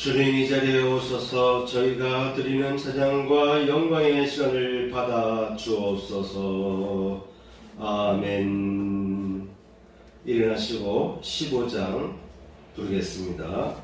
주님 이 자리에 오셔서 저희가 드리는 찬양과 영광의 시간을 받아 주옵소서. 아멘. 일어나시고 15장 부르겠습니다.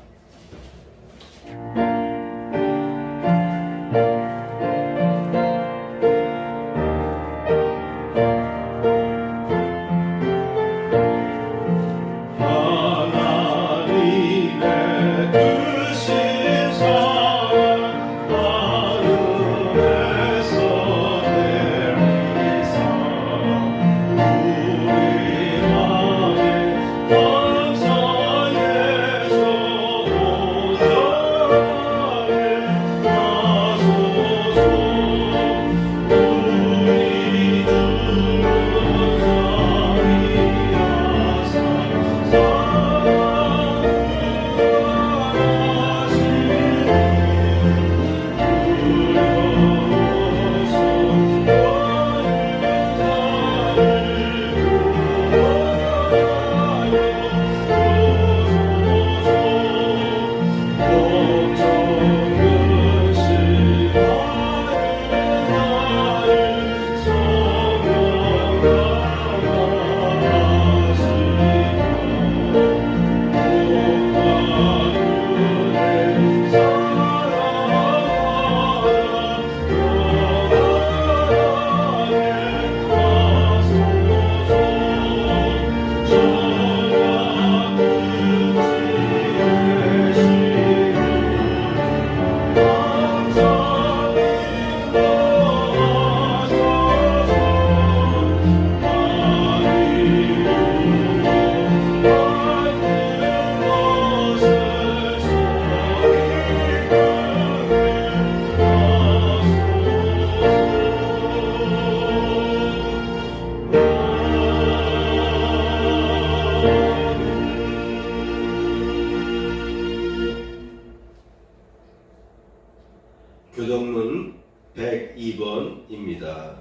교동문 102번입니다.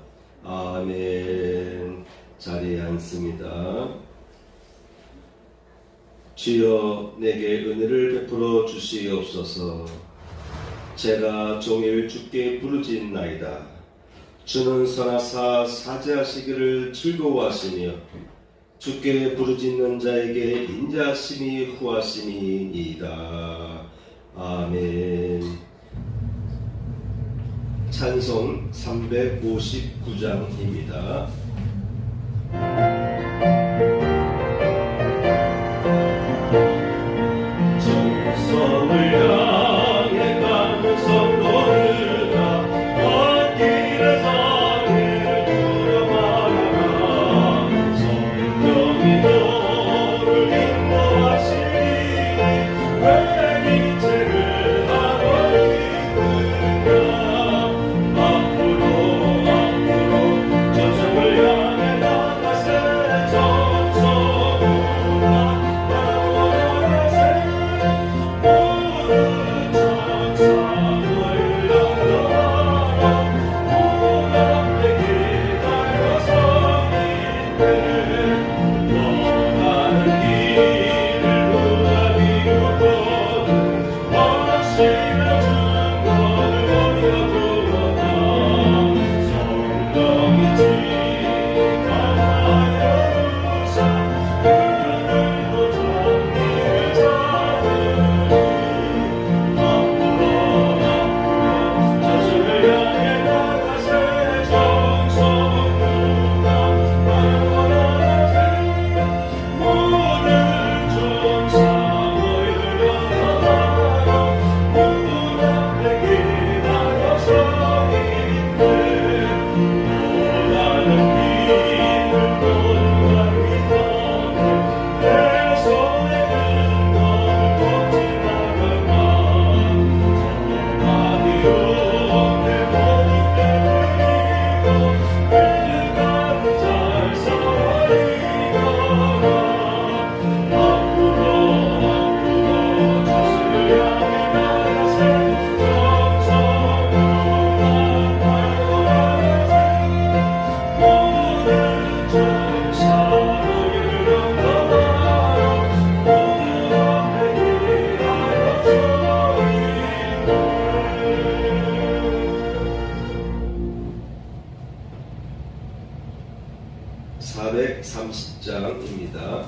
아멘. 자리에 앉습니다. 주여 내게 은혜를 베풀어 주시옵소서. 제가 종일 주께 부르짖나이다. 주는 선하사 사죄하시기를 즐거워하시며 주께 부르짖는 자에게 인자하심이 후하심이니이다. 아멘. 찬송 359장입니다. 정성을 향해 가는 성도들아 헛길에 자기를 두려워하라. 성령이 너를 인도하시니 왜 빛을 하고 있느냐. 30장입니다.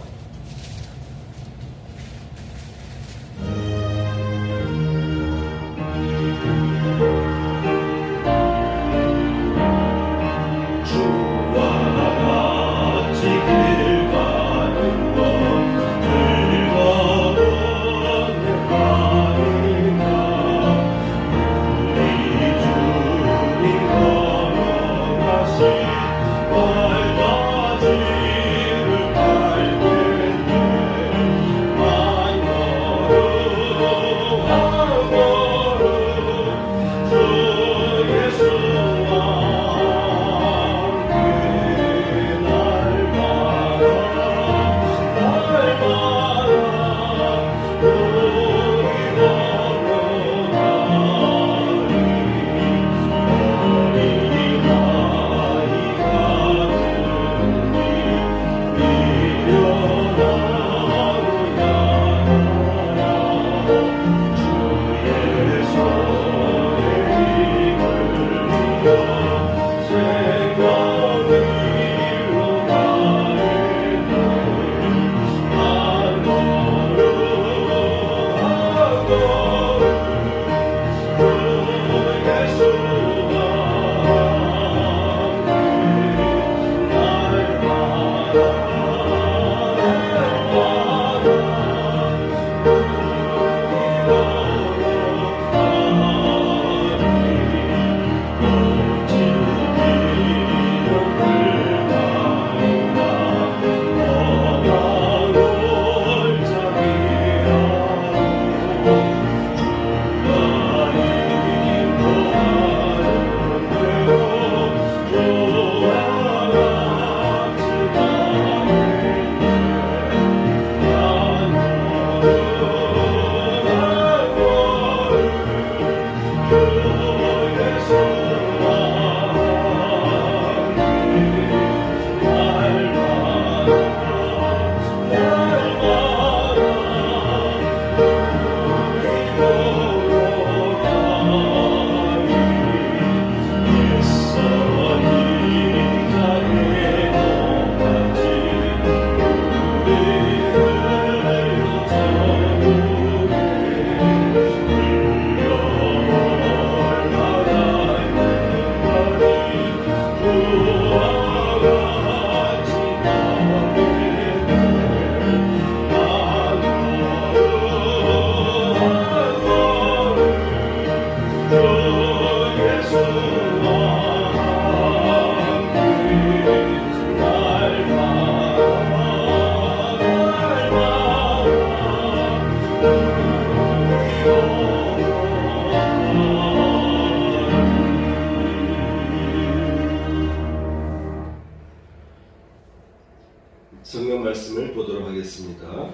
성경 말씀을 보도록 하겠습니다.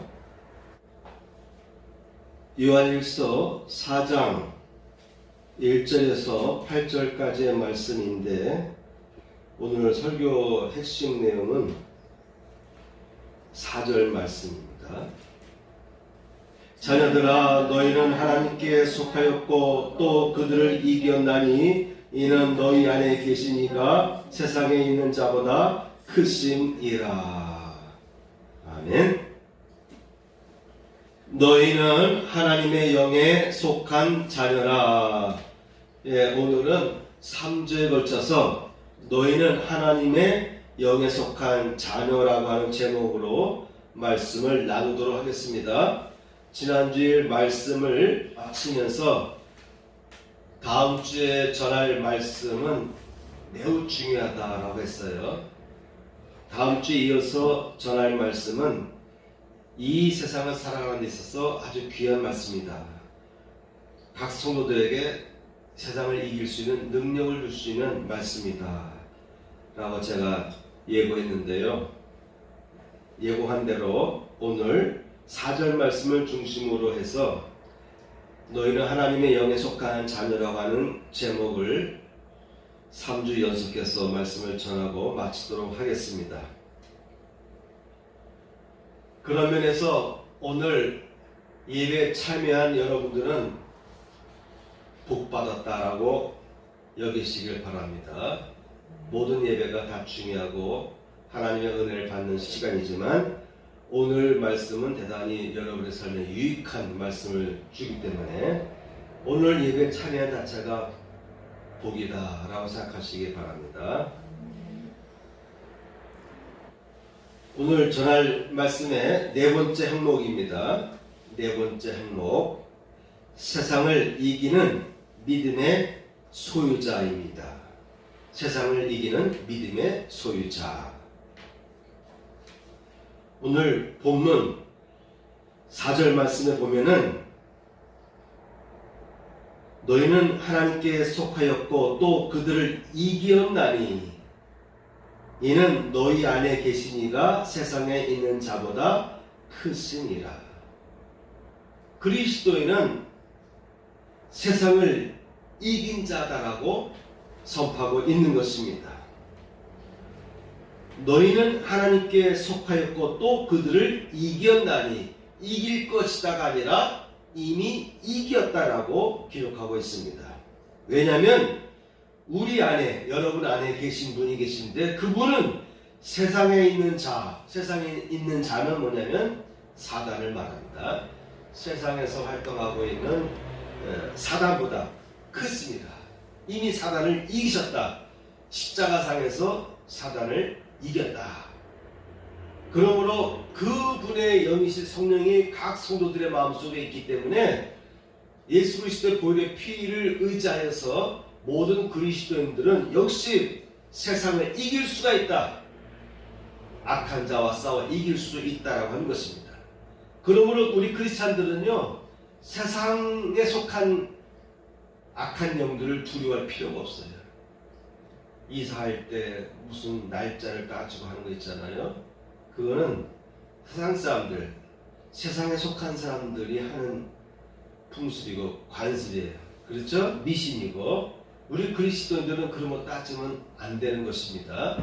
요한일서 4장 1절에서 8절까지의 말씀인데, 오늘 설교 핵심 내용은 4절 말씀입니다. 자녀들아, 너희는 하나님께 속하였고 또 그들을 이겼나니 이는 너희 안에 계신 이가 세상에 있는 자보다 크심이라. 아멘. 너희는 하나님의 영에 속한 자녀라. 오늘은 3주에 걸쳐서 너희는 하나님의 영에 속한 자녀라고 하는 제목으로 말씀을 나누도록 하겠습니다. 지난주일 말씀을 마치면서 다음 주에 전할 말씀은 매우 중요하다라고 했어요. 다음 주에 이어서 전할 말씀은 이 세상을 살아가는 데 있어서 아주 귀한 말씀이다. 각 성도들에게 세상을 이길 수 있는 능력을 줄 수 있는 말씀이다 라고 제가 예고했는데요. 예고한 대로 오늘 4절 말씀을 중심으로 해서 너희는 하나님의 영에 속한 자녀라고 하는 제목을 3주 연속해서 말씀을 전하고 마치도록 하겠습니다. 그런 면에서 오늘 예배에 참여한 여러분들은 복받았다라고 여기시길 바랍니다. 모든 예배가 다 중요하고 하나님의 은혜를 받는 시간이지만 오늘 말씀은 대단히 여러분의 삶에 유익한 말씀을 주기 때문에 오늘 예배 찬양 자체가 복이다 라고 생각하시기 바랍니다. 오늘 전할 말씀의 네 번째 항목입니다. 네 번째 항목, 세상을 이기는 믿음의 소유자입니다. 세상을 이기는 믿음의 소유자. 오늘 본문 4절 말씀에 보면은 너희는 하나님께 속하였고 또 그들을 이기었나니 이는 너희 안에 계신 이가 세상에 있는 자보다 크시니라. 그리스도인은 세상을 이긴 자다라고 선포하고 있는 것입니다. 너희는 하나님께 속하였고 또 그들을 이겼나니, 이길 것이다가 아니라 이미 이겼다라고 기록하고 있습니다. 왜냐하면 우리 안에, 여러분 안에 계신 분이 계신데 그분은 세상에 있는 자, 세상에 있는 자는 뭐냐면 사단을 말합니다. 세상에서 활동하고 있는 사단보다 크습니다. 이미 사단을 이기셨다. 십자가상에서 사단을 이겼다. 그러므로 그분의 영이신 성령이 각 성도들의 마음속에 있기 때문에 예수 그리스도의 보혈의 피를 의지하여서 모든 그리스도인들은 역시 세상을 이길 수가 있다. 악한 자와 싸워 이길 수 있다라고 하는 것입니다. 그러므로 우리 크리스찬들은요, 세상에 속한 악한 영들을 두려워할 필요가 없어요. 이사할 때 무슨 날짜를 따지고 하는 거 있잖아요. 그거는 세상 사람들, 세상에 속한 사람들이 하는 풍습이고 관습이에요. 그렇죠? 미신이고 우리 그리스도인들은 그런 거 따지면 안 되는 것입니다.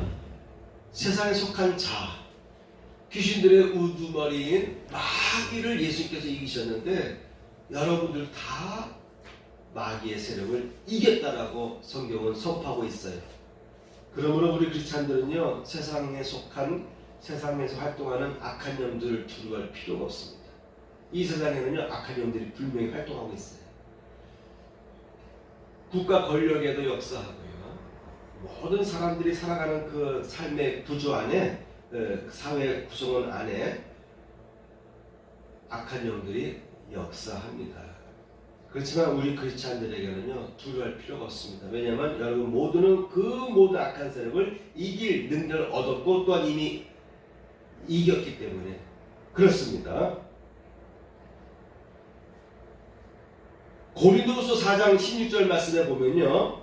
세상에 속한 자, 귀신들의 우두머리인 마귀를 예수님께서 이기셨는데 여러분들 다 마귀의 세력을 이겼다라고 성경은 선포하고 있어요. 그러므로 우리 크리스찬들은요, 세상에 속한, 세상에서 활동하는 악한 영들을 두려워할 필요가 없습니다. 이 세상에는요, 악한 영들이 분명히 활동하고 있어요. 국가 권력에도 역사하고요, 모든 사람들이 살아가는 그 삶의 구조 안에, 사회 구성원 안에 악한 영들이 역사합니다. 그렇지만 우리 크리스찬들에게는요, 두려워할 필요가 없습니다. 왜냐하면 여러분 모두는 그 모든 악한 세력을 이길 능력을 얻었고 또한 이미 이겼기 때문에 그렇습니다. 고린도후서 4장 16절 말씀에 보면요,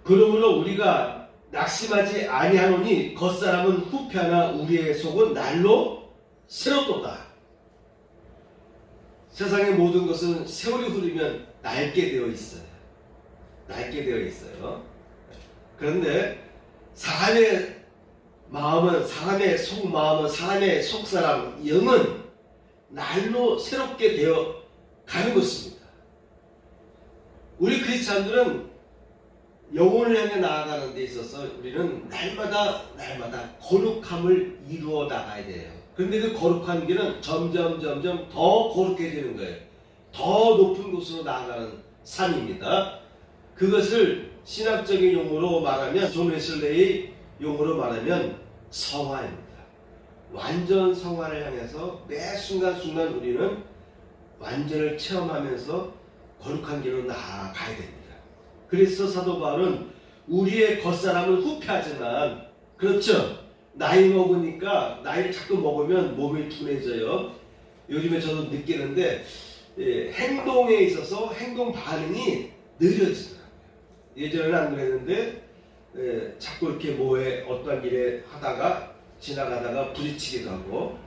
그러므로 우리가 낙심하지 아니하노니 겉사람은 후패하나 우리의 속은 날로 새롭도다. 세상의 모든 것은 세월이 흐르면 낡게 되어 있어요. 낡게 되어 있어요. 그런데 사람의 마음은, 사람의 속마음은, 사람의 속사람, 영은 날로 새롭게 되어 가는 것입니다. 우리 크리스찬들은 영혼을 향해 나아가는 데 있어서 우리는 날마다 거룩함을 이루어 나가야 돼요. 그런데 그 거룩한 길은 점점 더 거룩해지는 거예요. 더 높은 곳으로 나아가는 산입니다. 그것을 신학적인 용어로 말하면, 존 웨슬레의 용어로 말하면 성화입니다. 완전 성화를 향해서 매 순간순간 우리는 완전을 체험하면서 거룩한 길로 나아가야 됩니다. 그래서 사도 바울은 우리의 겉사람은 후패하지만, 그렇죠, 나이 먹으니까, 나이를 자꾸 먹으면 몸이 둔해져요. 요즘에 저도 느끼는데 행동에 있어서 행동 반응이 느려지더라고요. 예전에는 안 그랬는데 자꾸 이렇게 뭐에 어떠한 일에 하다가 지나가다가 부딪히기도 하고,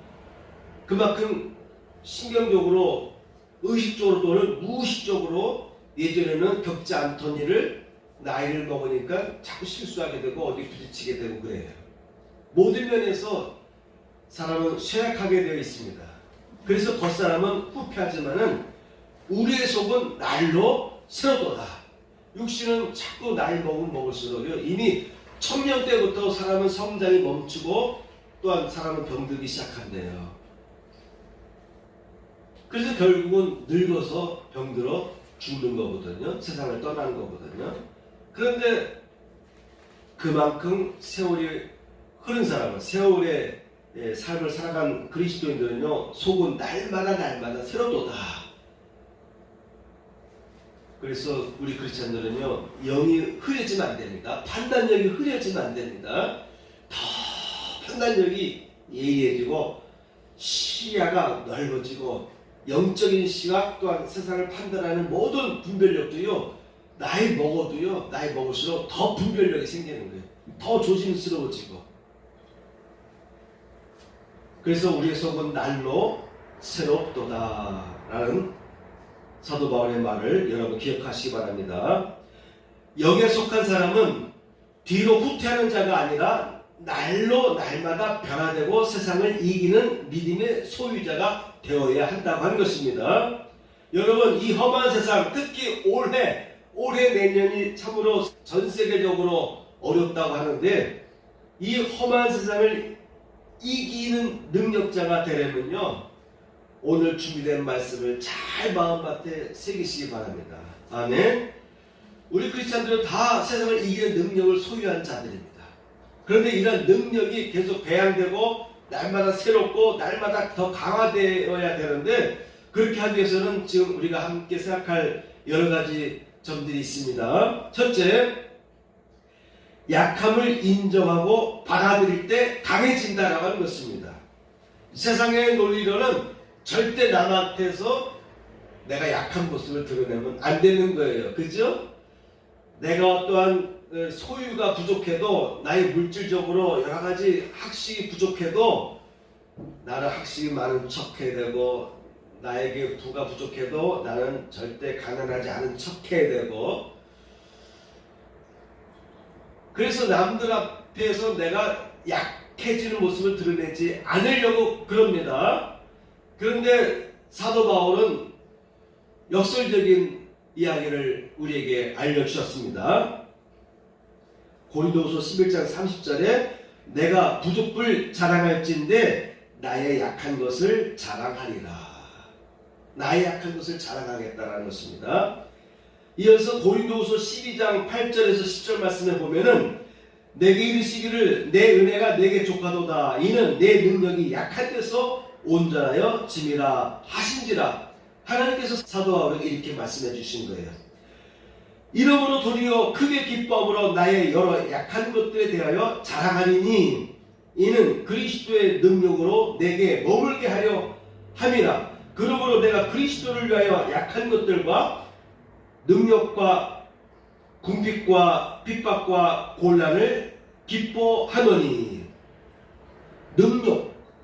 그만큼 신경적으로, 의식적으로 또는 무의식적으로 예전에는 겪지 않던 일을 나이를 먹으니까 자꾸 실수하게 되고 어디 부딪히게 되고 그래요. 모든 면에서 사람은 쇠약하게 되어 있습니다. 그래서 겉사람은 후패하지만은 우리의 속은 날로 새로도다. 육신은 자꾸 나이 먹으면 먹을수록요, 이미 청년 때부터 사람은 성장이 멈추고 또한 사람은 병들기 시작한대요. 그래서 결국은 늙어서 병들어 죽는 거거든요. 세상을 떠나는 거거든요. 그런데 그만큼 세월이 흐른 사람은, 세월의 삶을 살아간 그리스도인들은요, 속은 날마다 새롭도다. 그래서 우리 크리스찬들은요, 영이 흐려지면 안 됩니다. 판단력이 흐려지면 안 됩니다. 더 판단력이 예리해지고 시야가 넓어지고 영적인 시각 또한 세상을 판단하는 모든 분별력도요, 나이 먹을수록 더 분별력이 생기는 거예요. 더 조심스러워지고. 그래서 우리의 속은 날로 새롭도다 라는 사도 바울의 말을 여러분 기억하시기 바랍니다. 영에 속한 사람은 뒤로 후퇴하는 자가 아니라 날로 날마다 변화되고 세상을 이기는 믿음의 소유자가 되어야 한다고 하는 것입니다. 여러분, 이 험한 세상, 특히 올해 내년이 참으로 전 세계적으로 어렵다고 하는데, 이 험한 세상을 이기는 능력자가 되려면요, 오늘 준비된 말씀을 잘 마음밭에 새기시기 바랍니다. 아멘. 우리 크리스찬들은 다 세상을 이기는 능력을 소유한 자들입니다. 그런데 이런 능력이 계속 배양되고 날마다 새롭고 날마다 더 강화되어야 되는데, 그렇게 하기 위해서는 지금 우리가 함께 생각할 여러 가지 점들이 있습니다. 첫째, 약함을 인정하고 받아들일 때 강해진다라고 하는 것입니다. 세상의 논리로는 절대 남한테서 내가 약한 모습을 드러내면 안 되는 거예요. 그죠? 내가 어떠한 소유가 부족해도, 나의 물질적으로 여러 가지 학식이 부족해도 나는 학식이 많은 척 해야 되고, 나에게 부가 부족해도 나는 절대 가난하지 않은 척 해야 되고, 그래서 남들 앞에서 내가 약해지는 모습을 드러내지 않으려고 그럽니다. 그런데 사도 바울은 역설적인 이야기를 우리에게 알려주셨습니다. 고린도후서 11장 30절에 내가 부족불 자랑할진대 나의 약한 것을 자랑하리라. 나의 약한 것을 자랑하겠다라는 것입니다. 이어서 고린도후서 12장 8절에서 10절 말씀에 보면은 내게 이르시기를 내 은혜가 내게 족하도다. 이는 내 능력이 약할 때서 온전하여 짐이라 하신지라. 하나님께서 사도 바울에게 이렇게 말씀해 주신 거예요. 이러므로 도리어 크게 기뻐함으로 나의 여러 약한 것들에 대하여 자랑하리니 이는 그리스도의 능력으로 내게 머물게 하려 함이라. 그러므로 내가 그리스도를 위하여 약한 것들과 능력과 궁핍과 핍박과 곤란을 기뻐하노니.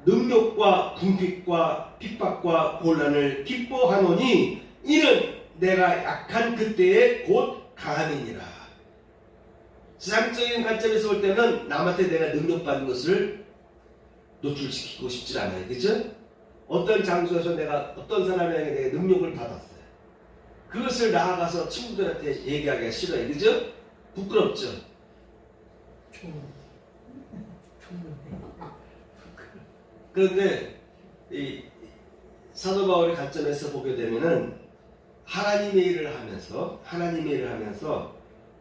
능력과 궁핍과 핍박과 곤란을 기뻐하노니 이는 내가 약한 그때에 곧 강함이니라. 세상적인 관점에서 볼 때는 남한테 내가 능력받는 것을 노출시키고 싶지 않아요. 그죠? 어떤 장소에서 내가 어떤 사람에게 내가 능력을 받았어요. 그것을 나아가서 친구들한테 얘기하기가 싫어요. 그죠? 부끄럽죠? 그런데 이 사도 바울의 관점에서 보게 되면은 하나님의 일을 하면서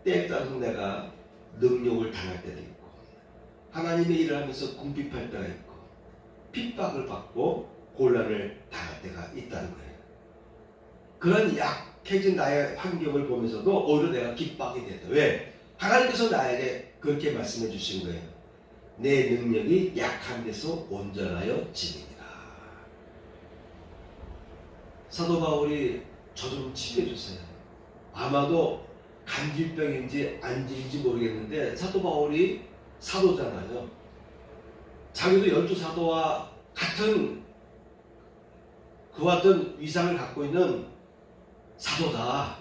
때에 따라서 내가 능력을 당할 때도 있고, 하나님의 일을 하면서 궁핍할 때가 있고, 핍박을 받고 곤란을 당할 때가 있다는 거예요. 그런 약해진 나의 환경을 보면서도 오히려 내가 기뻐하게 된다. 왜? 하나님께서 나에게 그렇게 말씀해 주신 거예요. 내 능력이 약한 데서 온전하여 지니라. 사도 바울이 저 좀 치료해주세요. 아마도 감질병인지 안질인지 모르겠는데 사도 바울이 사도잖아요. 자기도 12사도와 같은 그와 같은 위상을 갖고 있는 사도다.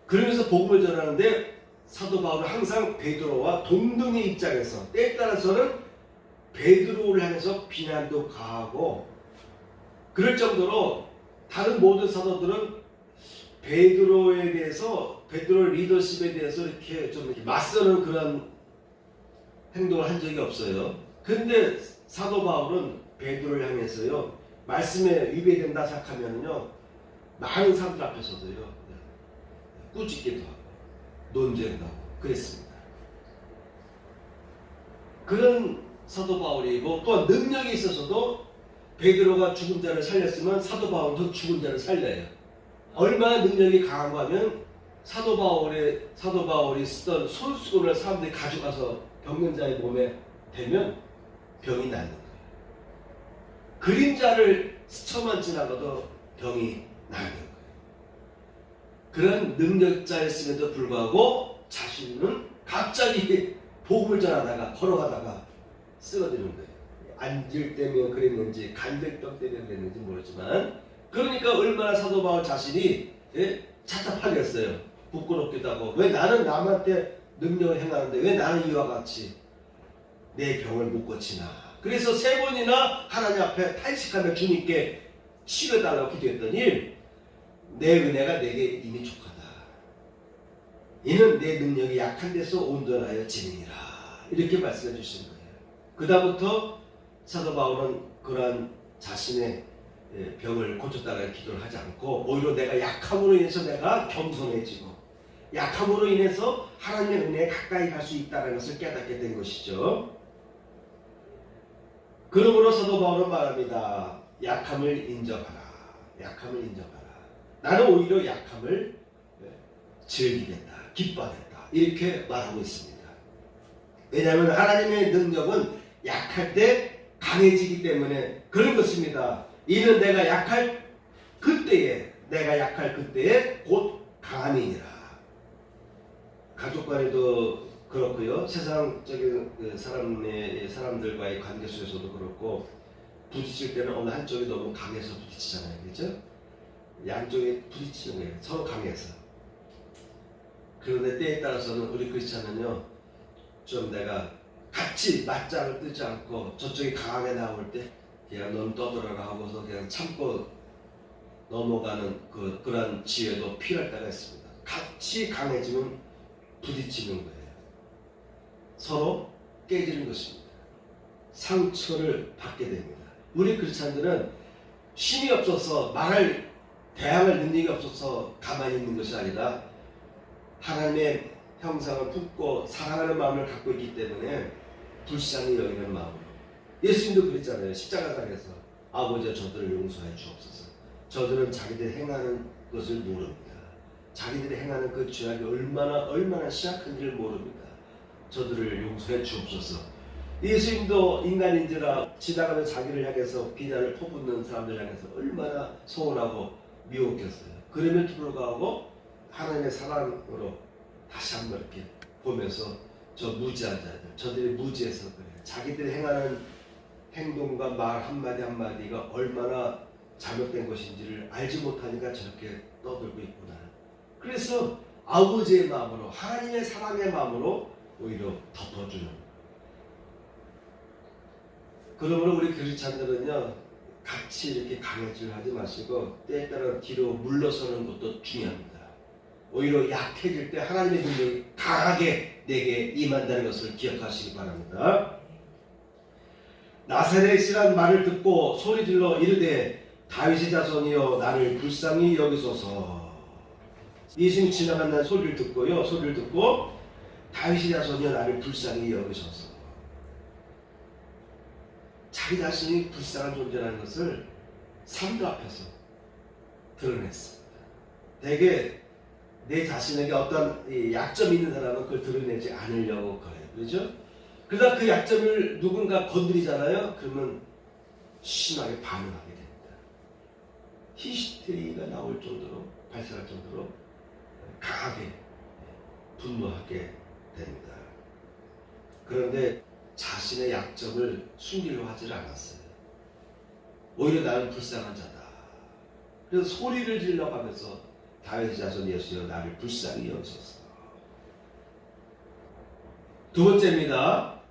그러면서 복음을 전하는데 사도 바울은 항상 베드로와 동등의 입장에서, 때에 따라서는 베드로를 향해서 비난도 가하고, 그럴 정도로 다른 모든 사도들은 베드로에 대해서, 베드로의 리더십에 대해서 이렇게 좀 맞서는 그런 행동을 한 적이 없어요. 근데 사도 바울은 베드로를 향해서요, 말씀에 위배된다 생각하면요, 많은 사람들 앞에서도요, 꾸짖기도 하고 논쟁도 하고 그랬습니다. 그런 사도 바울이고, 또한 능력이 있어서도 베드로가 죽은 자를 살렸으면 사도 바울도 죽은 자를 살려요. 얼마나 능력이 강한가 하면 사도 바울이 쓰던 손수건을 사람들이 가져가서 병든자의 몸에 대면 병이 낫는 거예요. 그림자를 스쳐만 지나가도 병이 낫는 거예요. 그런 능력자였음에도 불구하고 자신은 갑자기 복음을 전하다가 걸어가다가 쓰러지는 거예요. 앉을 때면 그랬는지 간질병 때문에 그랬는지 모르지만, 그러니까 얼마나 사도 바울 자신이 답답하겠어요. 부끄럽기도 하고, 왜 나는 남한테 능력을 행하는데 왜 나는 이와 같이 내 병을 못 고치나. 그래서 3번이나 하나님 앞에 탄식하며 주님께 치료해달라고 기도했더니, 내 은혜가 내게 이미 족하다. 이는 내 능력이 약한 데서 온전하여 지느니라. 이렇게 말씀해 주시는 거예요. 그다음부터 사도 바울은 그러한 자신의 병을 고쳤다는 기도를 하지 않고, 오히려 내가 약함으로 인해서 내가 겸손해지고, 약함으로 인해서 하나님의 은혜에 가까이 갈 수 있다는 것을 깨닫게 된 것이죠. 그러므로 사도 바울은 말합니다. 약함을 인정하라. 약함을 인정하라. 나는 오히려 약함을 즐기겠다. 기뻐하겠다. 이렇게 말하고 있습니다. 왜냐하면 하나님의 능력은 약할 때 강해지기 때문에 그런 것입니다. 이는 내가 약할 그때에 곧 강함이니라. 가족 간에도 그렇고요. 세상적인 사람들과의 관계 속에서도 그렇고, 부딪힐 때는 어느 한쪽이 너무 강해서 부딪히잖아요. 그렇죠? 양쪽이 부딪히는 거예요. 서로 강해서. 그런데 때에 따라서는 우리 크리스찬은요, 좀 내가 같이 맞짱을 뜨지 않고 저쪽이 강하게 나올 때 그냥 넌 떠들어라 하고서 그냥 참고 넘어가는 그런 지혜도 필요할 때가 있습니다. 같이 강해지면 부딪히는 거예요. 서로 깨지는 것입니다. 상처를 받게 됩니다. 우리 크리스찬들은 힘이 없어서 대항할 능력이 없어서 가만히 있는 것이 아니라 하나님의 형상을 품고 사랑하는 마음을 갖고 있기 때문에 불쌍히 여기는 마음으로. 예수님도 그랬잖아요. 십자가상에서 아버지여 저들을 용서해 주옵소서. 저들은 자기들이 행하는 것을 모릅니다. 자기들이 행하는 그 죄악이 얼마나 시약한지를 모릅니다. 저들을 용서해 주옵소서. 예수님도 인간인지라 지나가면 자기를 향해서 비난을 퍼붓는 사람들 향해서 얼마나 서운하고 미웠겠어요. 그럼에도 불구하고 하나님의 사랑으로 다시 한번 이렇게 보면서 저 무지한 자들, 저들이 무지해서 그래요. 자기들이 행하는 행동과 말 한마디 한마디가 얼마나 잘못된 것인지를 알지 못하니까 저렇게 떠들고 있구나. 그래서 아버지의 마음으로, 하나님의 사랑의 마음으로 오히려 덮어주는. 그러므로 우리 크리스찬들은요, 같이 이렇게 강해질 하지 마시고 때에 따라 뒤로 물러서는 것도 중요합니다. 오히려 약해질 때 하나님의 능력이 강하게 내게 임한다는 것을 기억하시기 바랍니다. 나사렛이란 말을 듣고 소리질러 이르되 다윗의 자손이여 나를 불쌍히 여기소서. 예수님 지나간다는 소리를 듣고 다윗의 자손이여 나를 불쌍히 여기소서. 자기 자신이 불쌍한 존재라는 것을 사람들 앞에서 드러냈습니다. 대개 내 자신에게 어떤 약점이 있는 사람은 그걸 드러내지 않으려고 그래요. 그렇죠? 그러다 그 약점을 누군가 건드리잖아요. 그러면 심하게 반응하게 됩니다. 히스테리가 나올 정도로, 발생할 정도로 강하게 분노하게 됩니다. 그런데 자신의 약점을 숨기려고 하지 않았어요. 오히려 나는 불쌍한 자다. 그래서 소리를 질러가면서 다윗의 자손 예수여 나를 불쌍히 여기소서. 두 번째입니다.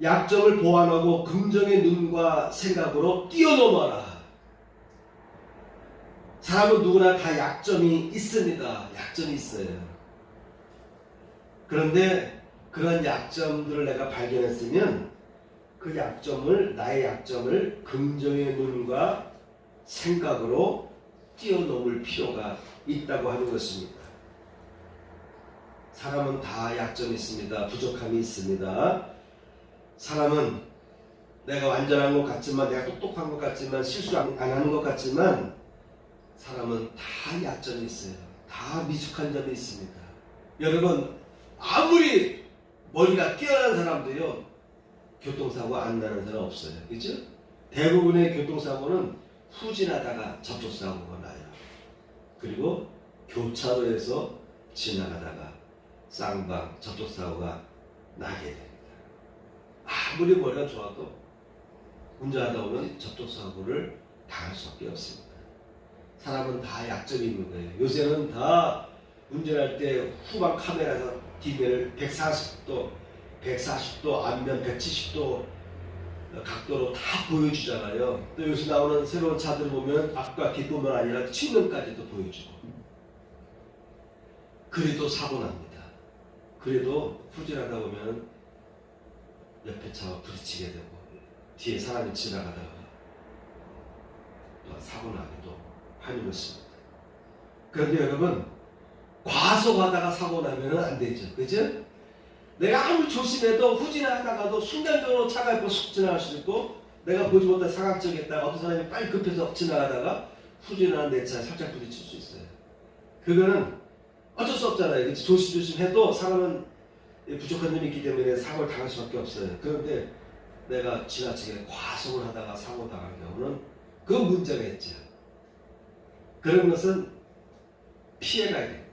약점을 보완하고 긍정의 눈과 생각으로 뛰어넘어라. 사람은 누구나 다 약점이 있습니다. 약점이 있어요. 그런데 그런 약점들을 내가 발견했으면 그 약점을, 나의 약점을 긍정의 눈과 생각으로 뛰어넘을 필요가 있다고 하는 것입니다. 사람은 다 약점이 있습니다. 부족함이 있습니다. 사람은 내가 완전한 것 같지만, 내가 똑똑한 것 같지만, 실수 안 하는 것 같지만, 사람은 다 약점이 있어요. 다 미숙한 점이 있습니다. 여러분, 아무리 머리가 뛰어난 사람도요, 교통사고 안 나는 사람 없어요. 그죠? 대부분의 교통사고는 후진하다가 접촉사고가 나요. 그리고 교차로에서 지나가다가 쌍방 접촉사고가 나게 됩니다. 아무리 머리가 좋아도 운전하다 보면 접촉사고를 당할 수밖에 없습니다. 사람은 다 약점이 있는 거예요. 요새는 다 운전할 때 후방 카메라가 뒷면을 140도, 앞면 170도 각도로 다 보여주잖아요. 또 요새 나오는 새로운 차들 보면 앞과 뒷부분 아니라 측면까지도 보여주고. 그래도 사고 납니다. 그래도 후진하다 보면 옆에 차와 부딪히게 되고 뒤에 사람이 지나가다가 또 사고 나기도 하는 것입니다. 그런데 여러분, 과속하다가 사고 나면 안 되죠. 그죠? 내가 아무리 조심해도 후진하다가도 순간적으로 차가 있고 쑥 지나갈 수 있고, 내가 보지 못한 사각지역에 있다가 어떤 사람이 빨리 급해서 지나가다가 후진하는 내 차에 살짝 부딪힐 수 있어요. 그거는 어쩔 수 없잖아요. 조심조심 해도 사람은 부족한 점이 있기 때문에 사고를 당할 수밖에 없어요. 그런데 내가 지나치게 과속을 하다가 사고 당한 경우는 그 문제가 있죠. 그런 것은 피해가야 됩니다.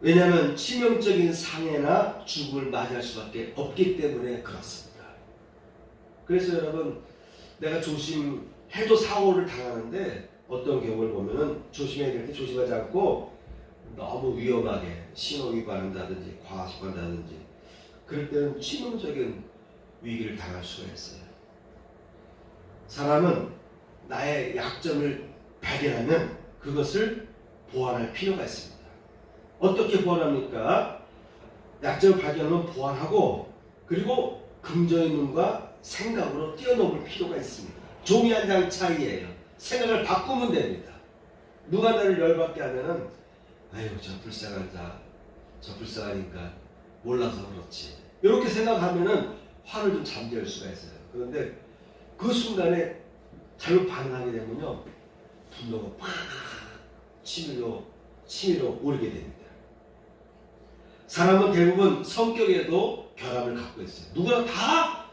왜냐하면 치명적인 상해나 죽음을 맞이할 수밖에 없기 때문에 그렇습니다. 그래서 여러분, 내가 조심해도 사고를 당하는데 어떤 경우를 보면은 조심해야 될 때 조심하지 않고 너무 위험하게 신호 위반한다든지 과속한다든지 그럴 때는 치명적인 위기를 당할 수가 있어요. 사람은 나의 약점을 발견하면 그것을 보완할 필요가 있습니다. 어떻게 보완합니까? 약점을 발견하면 보완하고, 그리고 긍정의 눈과 생각으로 뛰어넘을 필요가 있습니다. 종이 한 장 차이예요. 생각을 바꾸면 됩니다. 누가 나를 열받게 하면은, 아유, 저 불쌍한 자, 저 불쌍한 인간, 몰라서 그렇지, 이렇게 생각하면은 화를 좀 잠재울 수가 있어요. 그런데 그 순간에 잘못 반응하게 되면요, 분노가 팍 치밀어 오르게 됩니다. 사람은 대부분 성격에도 결함을 갖고 있어요. 누구나 다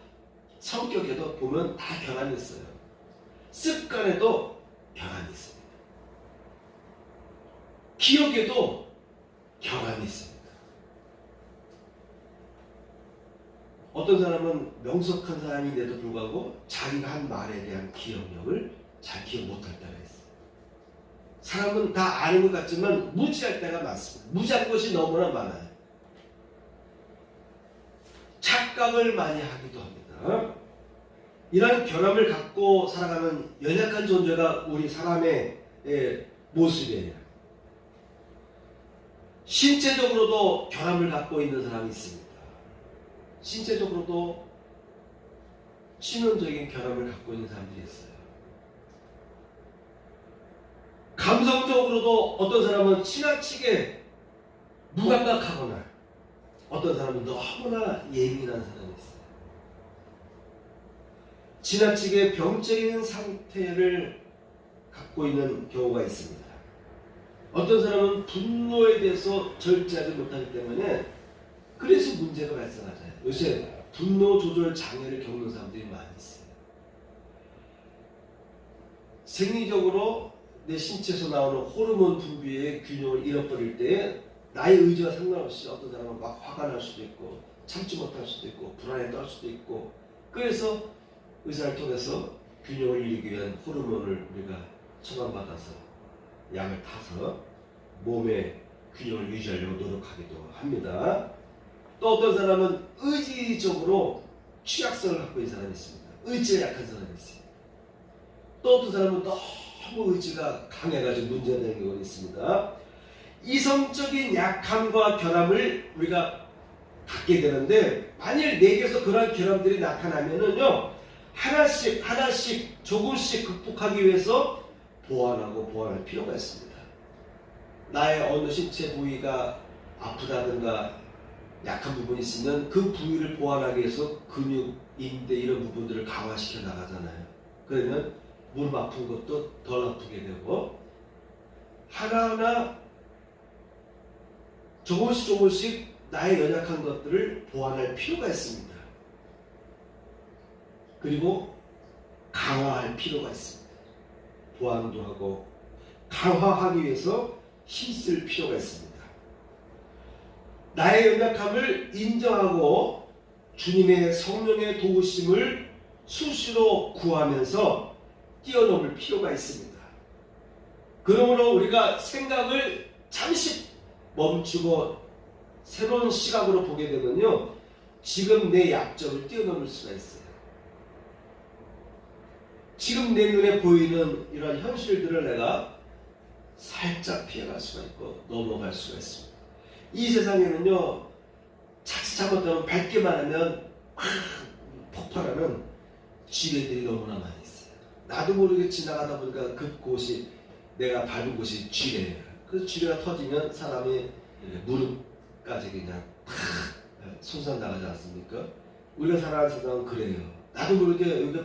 성격에도 보면 다 결함이 있어요. 습관에도 결함이 있습니다. 기억에도 결함이 있습니다. 어떤 사람은 명석한 사람인데도 불구하고 자기가 한 말에 대한 기억력을 잘 기억 못할 때가 있어요. 사람은 다 아는 것 같지만 무지할 때가 많습니다. 무지한 것이 너무나 많아요. 착각을 많이 하기도 합니다. 이러한 결함을 갖고 살아가는 연약한 존재가 우리 사람의 모습이에요. 신체적으로도 결함을 갖고 있는 사람이 있습니다. 신체적으로도 치명적인 결함을 갖고 있는 사람들이 있어요. 감성적으로도 어떤 사람은 지나치게 무감각하거나 어떤 사람은 너무나 예민한 사람이 있어요. 지나치게 병적인 상태를 갖고 있는 경우가 있습니다. 어떤 사람은 분노에 대해서 절제하지 못하기 때문에 그래서 문제가 발생하잖아요. 요새 분노 조절 장애를 겪는 사람들이 많이 있어요. 생리적으로 내 신체에서 나오는 호르몬 분비의 균형을 잃어버릴 때 나의 의지와 상관없이 어떤 사람은 막 화가 날 수도 있고 참지 못할 수도 있고 불안에 떨 수도 있고, 그래서 의사를 통해서 균형을 이루기 위한 호르몬을 우리가 처방받아서 약을 타서 몸의 균형을 유지하려고 노력하기도 합니다. 또 어떤 사람은 의지적으로 취약성을 갖고 있는 사람이 있습니다. 의지가 약한 사람이 있습니다. 또 어떤 사람은 너무 의지가 강해가지고 문제가 되는 경우가 있습니다. 이성적인 약함과 결함을 우리가 갖게 되는데, 만일 내게서 그러한 결함들이 나타나면은요, 하나씩 조금씩 극복하기 위해서 보완할 필요가 있습니다. 나의 어느 신체 부위가 아프다든가 약한 부분이 있으면 그 부위를 보완하기 위해서 근육, 인대 이런 부분들을 강화시켜 나가잖아요. 그러면 무릎 아픈 것도 덜 아프게 되고, 하나하나 조금씩 나의 연약한 것들을 보완할 필요가 있습니다. 그리고 강화할 필요가 있습니다. 보완도 하고 강화하기 위해서 힘쓸 필요가 있습니다. 나의 연약함을 인정하고 주님의 성령의 도우심을 수시로 구하면서 뛰어넘을 필요가 있습니다. 그러므로 우리가 생각을 잠시 멈추고 새로운 시각으로 보게 되면요, 지금 내 약점을 뛰어넘을 수가 있어요. 지금 내 눈에 보이는 이런 현실들을 내가 살짝 피해갈 수가 있고 넘어갈 수가 있습니다. 이 세상에는요, 자칫 잘못하면 밟기만 하면 폭발하는 지뢰들이 너무나 많이 있어요. 나도 모르게 지나가다 보니까 그곳이, 내가 밟은 곳이 지뢰예요. 그 지뢰가 터지면 사람이 무릎까지 그냥 손상 나가지 않습니까? 우리가 살아가는 세상은 그래요. 나도 모르게 여기가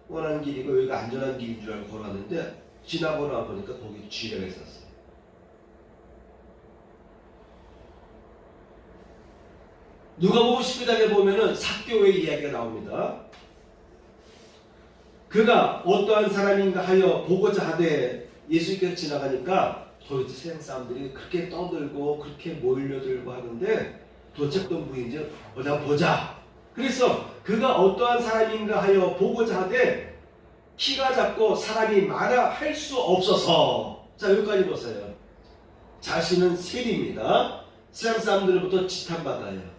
평온한 길이고 여기가 안전한 길인 줄 알고 걸어왔는데 지나고 나보니까 거기 지뢰가 있었어요. 누가복음 12장에 보면은 삭개오의 이야기가 나옵니다. 그가 어떠한 사람인가 하여 보고자 하되 예수님께서 지나가니까 도대체 세상 사람들이 그렇게 떠들고 그렇게 몰려들고 하는데 도대체 어떤 분인지 보자. 그래서 그가 어떠한 사람인가 하여 보고자 하되 키가 작고 사람이 많아 할 수 없어서. 자, 여기까지 보세요. 자신은 셀입니다. 세상 사람들로부터 지탄받아요.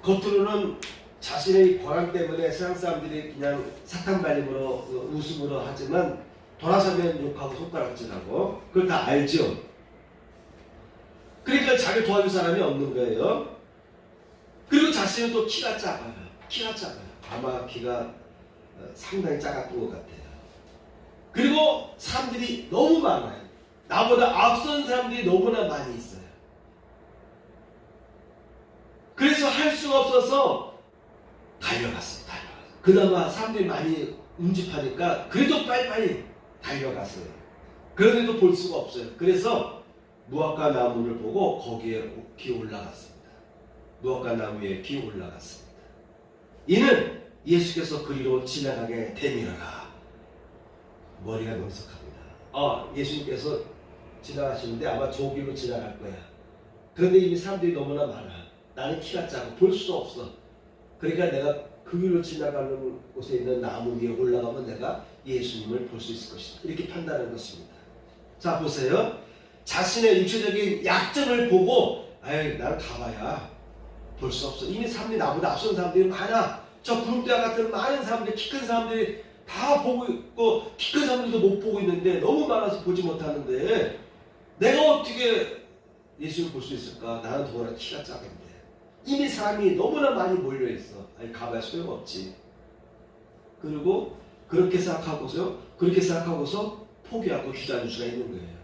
겉으로는 자신의 권한 때문에 세상 사람들이 그냥 사탕발림으로 웃음으로 하지만 돌아서면 욕하고 손가락질하고 그걸 다 알죠. 그러니까 자기를 도와줄 사람이 없는 거예요. 그리고 자신은 또 키가 작아요. 아마 키가 상당히 작았던 것 같아요. 그리고 사람들이 너무 많아요. 나보다 앞선 사람들이 너무나 많이 있어요. 그래서 할 수가 없어서 달려갔어요. 그나마 사람들이 많이 운집하니까 그래도 빨리빨리 달려갔어요. 그런데도 볼 수가 없어요. 그래서 무화과 나무를 보고 거기에 기어올라갔습니다. 무화과 나무에 기어올라갔습니다. 이는 예수께서 그리로 지나가게 되밀어라. 머리가 명석합니다. 예수님께서 지나가시는데 아마 저 길로 지나갈 거야. 그런데 이미 사람들이 너무나 많아. 나는 키가 작고 볼 수도 없어. 그러니까 내가 그 길로 지나가는 곳에 있는 나무 위에 올라가면 내가 예수님을 볼 수 있을 것이다. 이렇게 판단하는 것입니다. 자, 보세요. 자신의 육체적인 약점을 보고 나는 가봐야 볼 수 없어. 이미 사람들이 나보다 앞선 사람들이 많아. 저 구름대와 같은 많은 사람들, 키 큰 사람들이 다 보고 있고 키 큰 사람들도 못 보고 있는데 너무 많아서 보지 못하는데 내가 어떻게 예수를 볼 수 있을까? 나는 더구나 키가 작은데 이미 사람이 너무나 많이 몰려있어. 가봐야 소용없지. 그리고 그렇게 생각하고서 포기하고 주저앉을 수가 있는 거예요.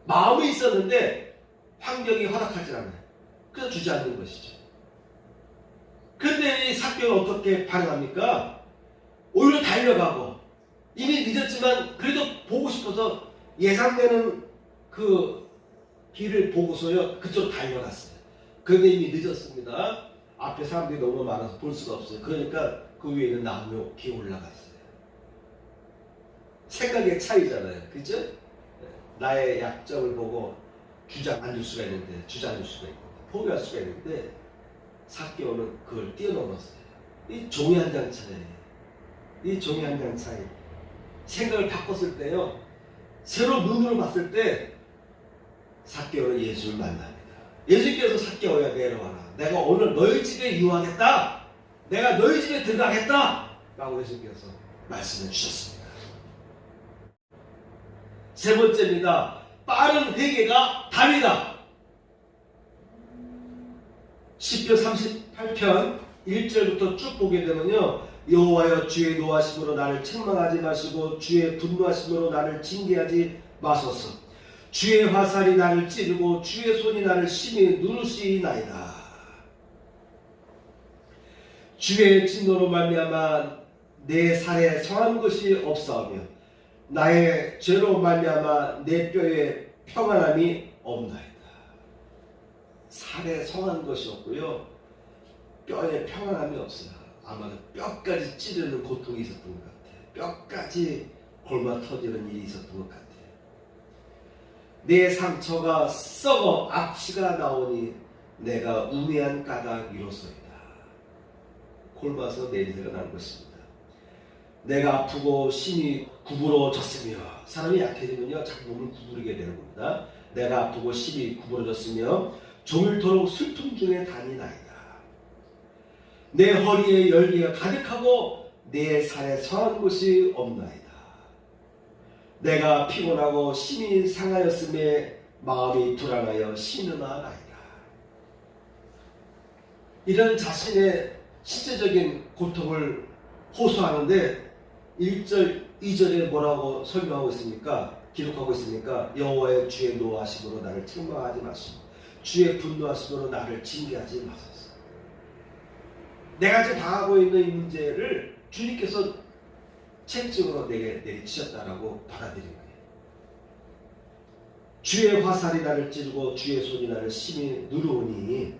마음이 있었는데 환경이 허락하지 않아요. 그래서 주저앉는 것이죠. 그런데 이 삭개오는 어떻게 반응합니까? 오히려 달려가고 이미 늦었지만 그래도 보고 싶어서 예상되는 그 길을 보고서요 그쪽으로 달려갔어요. 그런데 이미 늦었습니다. 앞에 사람들이 너무 많아서 볼 수가 없어요. 그러니까 그 위에 있는 나무에 기어 올라갔어요. 생각의 차이잖아요. 그죠? 나의 약점을 보고 주저앉을 수가 있는데 포기할 수가 있는데 삭개오는 그걸 뛰어넘었어요. 이 종이 한 장 차이. 생각을 바꿨을 때요. 새로 눈으로 봤을 때 삭개오는 예수를 만납니다. 예수께서 삭개오야 내려와라. 내가 오늘 너희 집에 유하겠다. 내가 너희 집에 들어가겠다. 라고 예수께서 말씀해 주셨습니다. 세 번째입니다. 빠른 회개가 답이다. 시편 38편 1절부터 쭉 보게 되면요, 여호와여 주의 노하심으로 나를 책망하지 마시고 주의 분노하심으로 나를 징계하지 마소서. 주의 화살이 나를 찌르고 주의 손이 나를 심히 누르시나이다. 주의 진노로 말미암아 내 살에 성한 것이 없사오며 나의 죄로 말미암아 내 뼈에 평안함이 없나이다. 살에 성한 것이 없고요, 뼈에 평안함이 없어요. 아마도 뼈까지 찌르는 고통이 있었던 것 같아요. 뼈까지 골마 터지는 일이 있었던 것 같아요. 내 상처가 썩어 악취가 나오니 내가 우매한 까닭 이로소이다. 골마서 내리새가 난 것입니다. 내가 아프고 심히 구부러졌으며, 사람이 약해지면요 자꾸 몸을 구부리게 되는 겁니다. 내가 아프고 심히 구부러졌으며 종일토록 슬픔 중에 다니나이다. 내 허리에 열기가 가득하고 내 살에 성한 곳이 없나이다. 내가 피곤하고 심히 상하였음에 마음이 불안하여 신음하나이다. 이런 자신의 신체적인 고통을 호소하는데 1절, 2절에 뭐라고 설명하고 있습니까? 기록하고 있습니까? 여호와의 주의 노하심으로 나를 책망하지 마시고 주의 분노하심으로 나를 징계하지 마소서. 내가 지금 당하고 있는 이 문제를 주님께서 책찍으로 내게 내리치셨다라고 받아들인 거예요. 주의 화살이 나를 찌르고 주의 손이 나를 심히 누르오니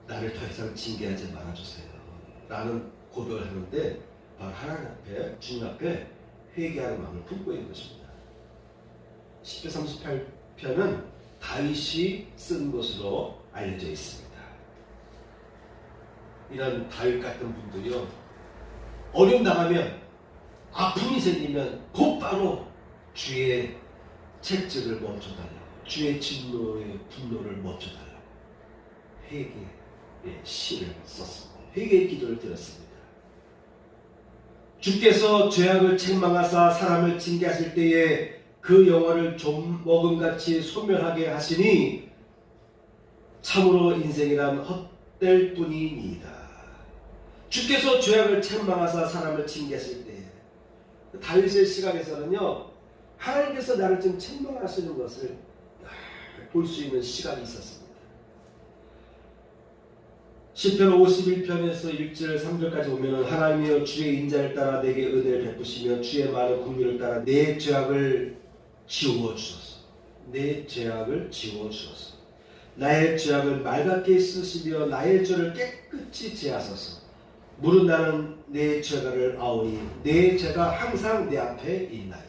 나를 더 이상 징계하지 말아주세요 라는 고백을 하는데, 바로 하나님 앞에, 주님 앞에 회개하는 마음을 품고 있는 것입니다. 시편 38편은 다윗이 쓴 것으로 알려져 있습니다. 이런 다윗 같은 분들이요, 어려움 당하면, 아픔이 생기면 곧바로 주의 책찍을 멈춰달라고, 주의 진노의 분노를 멈춰달라고 회개의 시를 썼습니다. 회개의 기도를 드렸습니다. 주께서 죄악을 책망하사 사람을 징계하실 때에 그 영혼을 좀먹음같이 소멸하게 하시니 참으로 인생이란 헛될 뿐이니이다. 주께서 죄악을 책망하사 사람을 징계하실 때에, 다윗의 시각에서는요, 하나님께서 나를 좀 책망하시는 것을 볼 수 있는 시간이 있었습니다. 시편 51편에서 1절 3절까지 보면, 하나님이여 주의 인자를 따라 내게 은혜를 베푸시며 주의 많은 긍휼을 따라 내 죄악을 지워 주소서. 내 죄악을 지워 주소서. 나의 죄악을 맑게 씻으시며 나의 죄를 깨끗이 제하소서. 물은 나는 내 죄가를 아오니 내 죄가 항상 내 앞에 있나이다.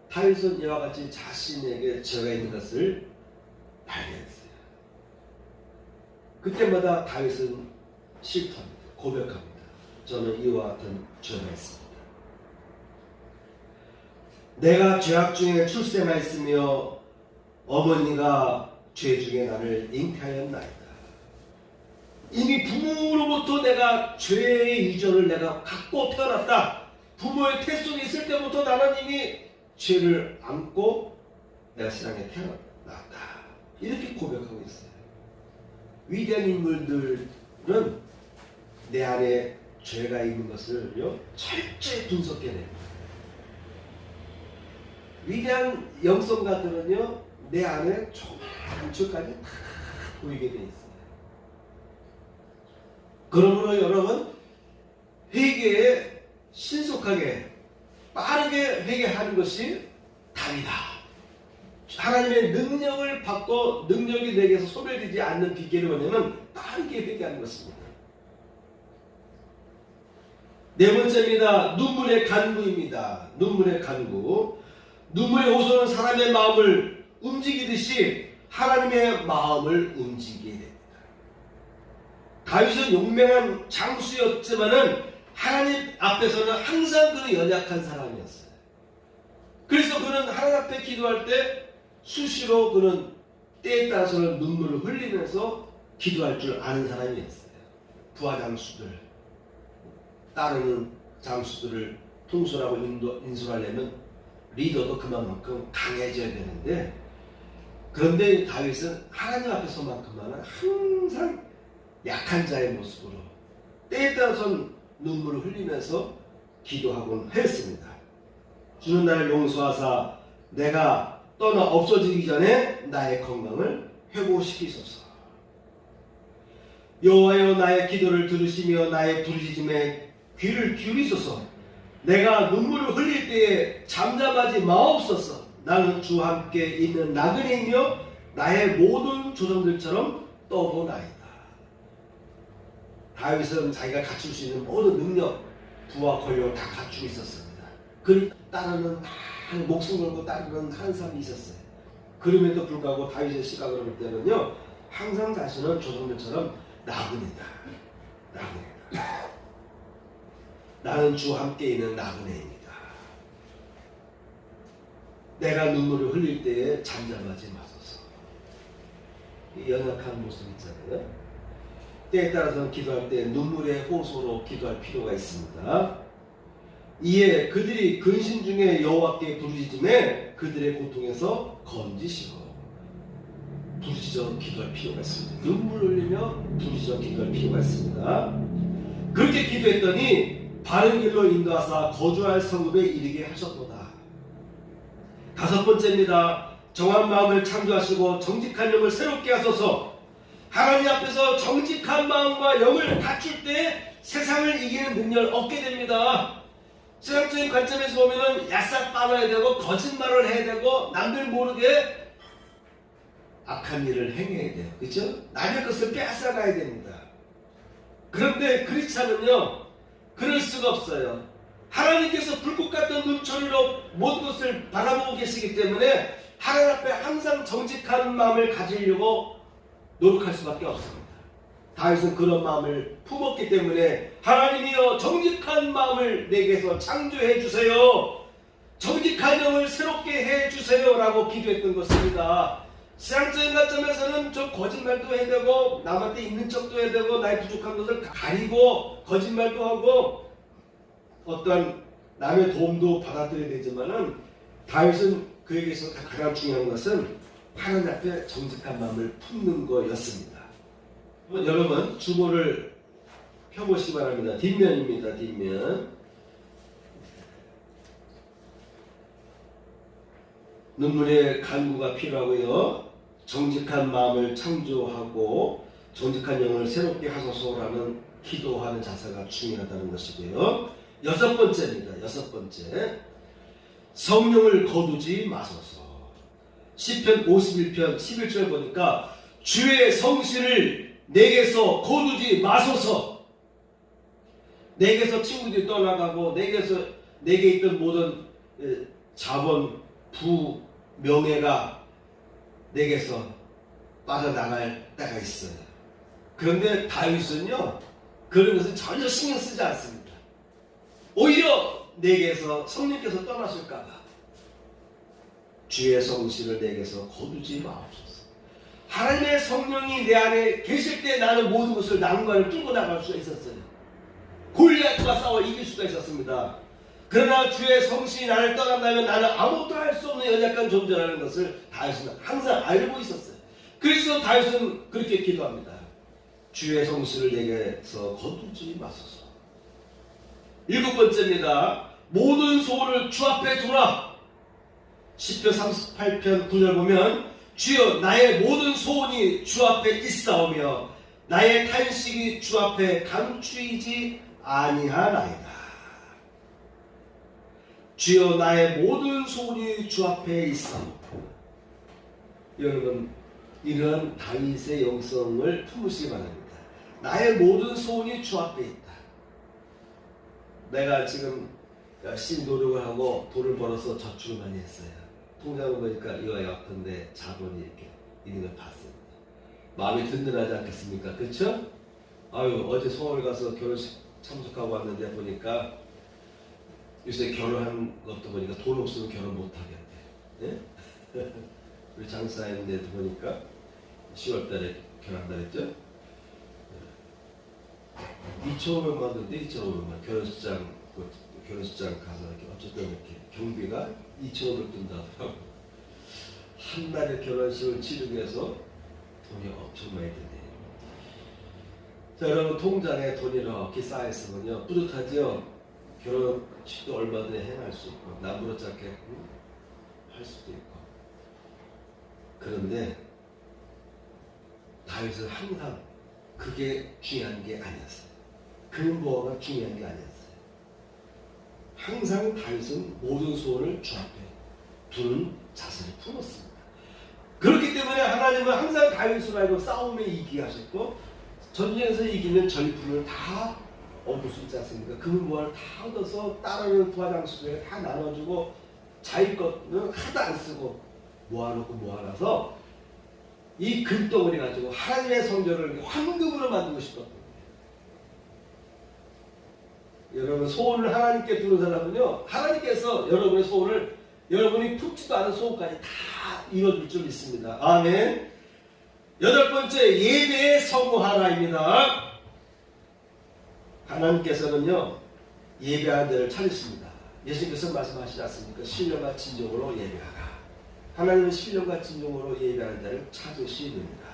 다윗은 이와 같이 자신에게 죄가 있는 것을 발견했어요. 그때마다 다윗은 실토합니다. 고백합니다. 저는 이와 같은 죄가 있습니다. 내가 죄악 중에 출생하였으며 어머니가 죄 중에 나를 잉태하였나이다. 이미 부모로부터 내가 죄의 유전을 내가 갖고 태어났다. 부모의 태 속에 있을 때부터 나는 이미 죄를 안고 내가 세상에 태어났다. 이렇게 고백하고 있어요. 위대한 인물들은 내 안에 죄가 있는 것을요 철저히 분석해내요. 위대한 영성가들은요 내 안에 조그마한 죄까지 다 보이게 돼 있어요. 그러므로 여러분, 회개에 신속하게 빠르게 회개하는 것이 답이다. 하나님의 능력을 받고 능력이 내게서 소멸되지 않는 비결이 뭐냐면 빠르게 회개하는 것입니다. 네 번째입니다. 눈물의 간구입니다. 눈물의 간구. 눈물의 호소는 사람의 마음을 움직이듯이 하나님의 마음을 움직이게 됩니다. 다윗은 용맹한 장수였지만은 하나님 앞에서는 항상 그는 연약한 사람이었어요. 그래서 그는 하나님 앞에 기도할 때 수시로 그는 때에 따라서는 눈물을 흘리면서 기도할 줄 아는 사람이었어요. 부하 장수들, 따르는 장수들을 통솔하고 인솔하려면 리더도 그만큼 강해져야 되는데, 그런데 다윗은 하나님 앞에서만큼만은 항상 약한 자의 모습으로 때에 따라서는 눈물을 흘리면서 기도하곤 했습니다. 주는 나를 용서하사 내가 떠나 없어지기 전에 나의 건강을 회복시키소서. 여호와여 나의 기도를 들으시며 나의 부르짖음에 귀를 기울이소서. 내가 눈물을 흘릴 때에 잠잠하지 마옵소서. 나는 주와 함께 있는 나그네이며 나의 모든 조상들처럼 떠보나이다. 다윗은 자기가 갖출 수 있는 모든 능력, 부와 권력을 다 갖추고 있었습니다. 그를 따르는 목숨 걸고 따르는 한 사람이 있었어요. 그럼에도 불구하고 다윗의 시각으로 볼 때는요, 항상 자신은 조상들처럼 나그네다. 나그네다. 나는 주와 함께 있는 나그네입니다. 내가 눈물을 흘릴 때에 잠잠하지 마소서. 이 연약한 모습 있잖아요. 때에 따라서는 기도할 때 눈물의 호소로 기도할 필요가 있습니다. 이에 그들이 근심 중에 여호와께 부르짖음에 그들의 고통에서 건지시고 부르짖어 기도할 필요가 있습니다. 눈물 흘리며 부르짖어 기도할 필요가 있습니다. 그렇게 기도했더니 바른 길로 인도하사 거주할 성읍에 이르게 하셨도다. 다섯 번째입니다. 정한 마음을 창조하시고 정직한 영을 새롭게 하소서. 하나님 앞에서 정직한 마음과 영을 갖출 때 세상을 이기는 능력을 얻게 됩니다. 세상적인 관점에서 보면은 야싹 빨아야 되고 거짓말을 해야 되고 남들 모르게 악한 일을 행해야 돼요. 그렇죠? 남의 것을 빼앗아가야 됩니다. 그런데 그렇지 않으면요, 그럴 수가 없어요. 하나님께서 불꽃 같은 눈초리로 모든 것을 바라보고 계시기 때문에 하나님 앞에 항상 정직한 마음을 가지려고 노력할 수밖에 없습니다. 다윗은 그런 마음을 품었기 때문에 하나님이여 정직한 마음을 내게서 창조해 주세요. 정직한 영을 새롭게 해 주세요 라고 기도했던 것입니다. 세상적인 관점에서는 좀 거짓말도 해야 되고 남한테 있는 척도 해야 되고 나의 부족한 것을 가리고 거짓말도 하고 어떠한 남의 도움도 받아들여야 되지만은 다윗은 그에게서 가장 중요한 것은 하나님 앞에 정직한 마음을 품는 거였습니다. 여러분 주보를 펴보시기 바랍니다. 뒷면입니다. 뒷면. 눈물의 간구가 필요하고요. 정직한 마음을 창조하고 정직한 영을 새롭게 하소서라는 기도하는 자세가 중요하다는 것이고요. 여섯 번째입니다. 여섯 번째. 성령을 거두지 마소서. 시편 51편 11절 보니까 주의 성실을 내게서 거두지 마소서. 내게서 친구들이 떠나가고 내게 있던 모든 자본, 부, 명예가 내게서 빠져나갈 때가 있어요. 그런데 다윗은요, 그런 것을 전혀 신경 쓰지 않습니다. 오히려 내게서 성령께서 떠나실까봐 주의 성실을 내게서 거두지 마옵소서. 하나님의 성령이 내 안에 계실 때 나는 모든 것을 난관을 뚫고 나갈 수가 있었어요. 골리앗과 싸워 이길 수가 있었습니다. 그러나 주의 성신이 나를 떠난다면 나는 아무것도 할 수 없는 연약한 존재라는 것을 다윗은 항상 알고 있었어요. 그래서 다윗은 그렇게 기도합니다. 주의 성신을 내게서 거두지 마소서. 일곱 번째입니다. 모든 소원을 주 앞에 두라. 시편 38편 9절 보면 주여 나의 모든 소원이 주 앞에 있사오며 나의 탄식이 주 앞에 감추이지 아니하나이다. 주여 나의 모든 소원이 주 앞에 있사오며. 여러분 이런 다윗의 영성을 품으시기 바랍니다. 나의 모든 소원이 주 앞에 있다. 내가 지금 열심히 노력을 하고 돈을 벌어서 저축을 많이 했어요. 통장을 보니까 이와 같은데 자본이 이렇게 있는 걸 봤습니다. 마음이 든든하지 않겠습니까? 그렇죠? 아유, 어제 서울 가서 결혼식 참석하고 왔는데 보니까 요새 결혼한 것도 보니까 돈 없으면 결혼 못 하겠대. 예? 우리 장사했는데도 보니까 10월 달에 결혼한다 그랬죠? 2,500만 원인데 2,500만 결혼식장 가서 이렇게 어쨌든 이렇게 경비가 2,500 든다 하더라고. 한 달의 결혼식을 치르기 위해서 돈이 엄청 많이 드네요. 자, 여러분 통장에 돈이 이렇게 쌓여있으면요 뿌듯하죠? 결혼식도 얼마든지 행할 수 있고 남부러 짧게 할 수도 있고. 그런데 다윗은 항상 그게 중요한 게 아니었어요. 근거가 중요한 게 아니었어요. 항상 다윗은 모든 소원을 주 앞에 두는 자세를 품었습니다. 그렇기 때문에 하나님은 항상 다윗으로 하여금 싸움에 이기게 하셨고 전쟁에서 이기면 전리품을 다 얻을 수 있지 않습니까? 금은보화를 다 얻어서 따르는 부하장수들에게 다 나눠주고 자기 것은 하나도 안 쓰고 모아놓고 모아놔서 이 금덩어리 가지고 하나님의 성전을 황금으로 만들고 싶었거든요. 여러분 소원을 하나님께 두는 사람은요 하나님께서 여러분의 소원을 여러분이 품지도 않은 소원까지 다 이뤄줄 줄 믿습니다. 아멘. 8번째 예배의 성공하라입니다. 하나님께서는요 예배하는 데를 찾으십니다. 예수님께서 말씀하시지 않습니까? 신령과 진정으로 예배하라. 하나님은 신령과 진정으로 예배하는 데를 찾으십니다.